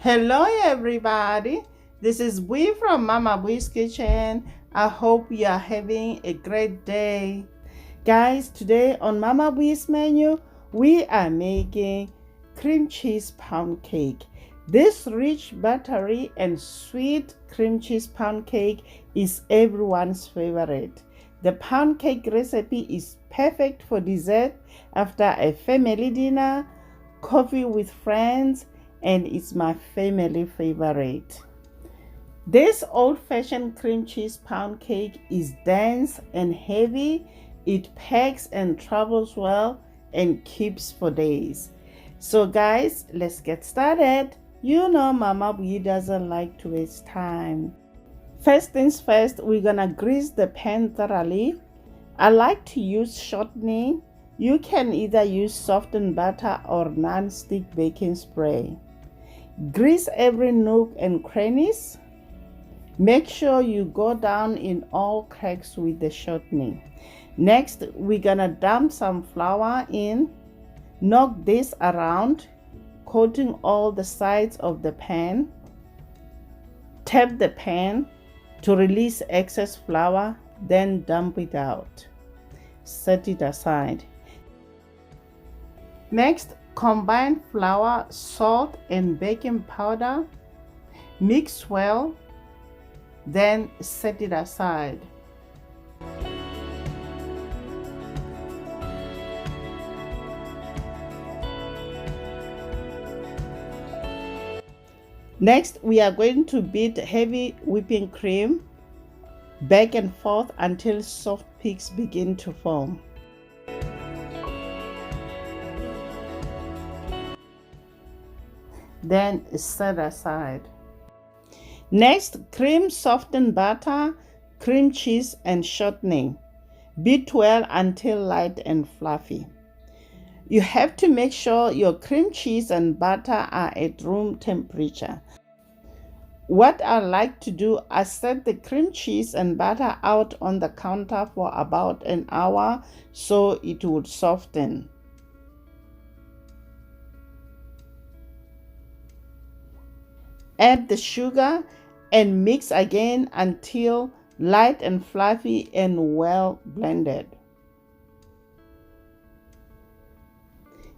Hello everybody, this is Bui from Mama Bui's Kitchen. I hope you are having a great day. Guys, today on Mama Bui's menu, we are making cream cheese pound cake. This rich, buttery and sweet cream cheese pound cake is everyone's favorite. The pound cake recipe is perfect for dessert after a family dinner, coffee with friends, and it's my family favorite. This old-fashioned cream cheese pound cake is dense and heavy. It packs and travels well and keeps for days. So guys, let's get started. You know Mama Bui doesn't like to waste time. First things first, we're gonna grease the pan thoroughly. I like to use shortening. You can either use softened butter or non-stick baking spray. Grease every nook and crannies. Make sure you go down in all cracks with the shortening. Next, we're gonna dump some flour in. Knock this around, coating all the sides of the pan. Tap the pan to release excess flour, then dump it out. Set it aside. Next, combine flour, salt, and baking powder. Mix well, then set it aside. Next, we are going to beat heavy whipping cream back and forth until soft peaks begin to form. Then set aside. Next, cream, softened butter, cream cheese, and shortening. Beat well until light and fluffy. You have to make sure your cream cheese and butter are at room temperature. What I like to do, I set the cream cheese and butter out on the counter for about an hour so it would soften. Add the sugar and mix again until light and fluffy and well blended.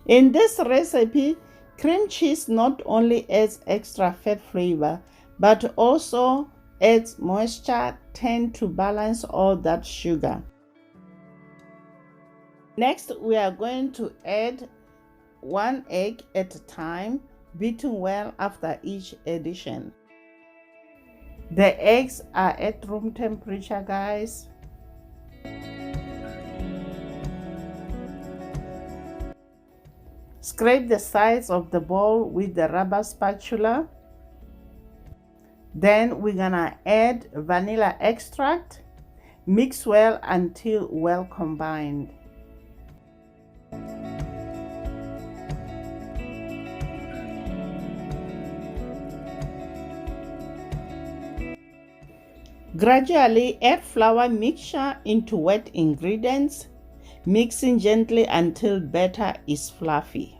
In this recipe, cream cheese not only adds extra fat flavor, but also adds moisture, tend to balance all that sugar. Next, we are going to add 1 egg at a time, beaten well after each addition. The eggs are at room temperature, guys. Scrape the sides of the bowl with the rubber spatula. Then we're gonna add vanilla extract. Mix well until well combined. Gradually add flour mixture into wet ingredients, mixing gently until batter is fluffy.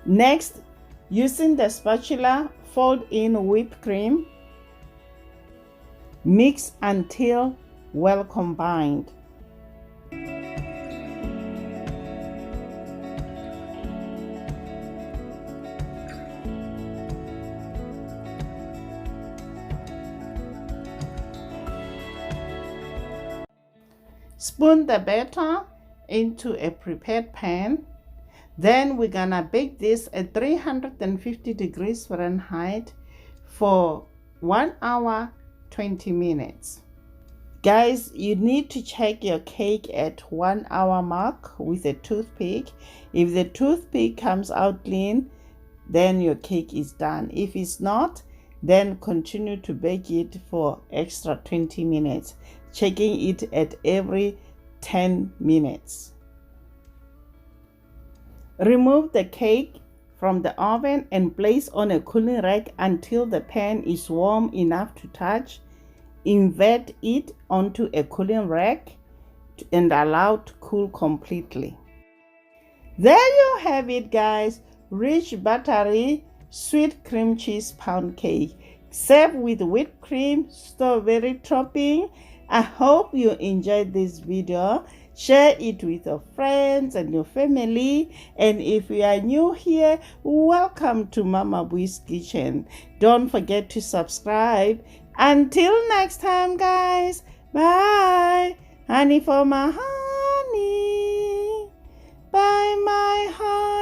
Next, using the spatula, fold in whipped cream. Mix until well combined. Spoon the batter into a prepared pan. Then we're gonna bake this at 350 degrees Fahrenheit for 1 hour 20 minutes. Guys, you need to check your cake at 1 hour mark with a toothpick. If the toothpick comes out clean, then your cake is done. If it's not, then continue to bake it for extra 20 minutes, checking it at every 10 minutes. Remove the cake from the oven and place on a cooling rack until the pan is warm enough to touch. Invert it onto a cooling rack and allow to cool completely. There you have it, guys. Rich, buttery, sweet cream cheese pound cake. Served with whipped cream, strawberry topping. I hope you enjoyed this video. Share it with your friends and your family. And if you are new here, welcome to Mama Bui's Kitchen. Don't forget to subscribe. Until next time, guys. Bye. Honey for my honey. Bye, my honey.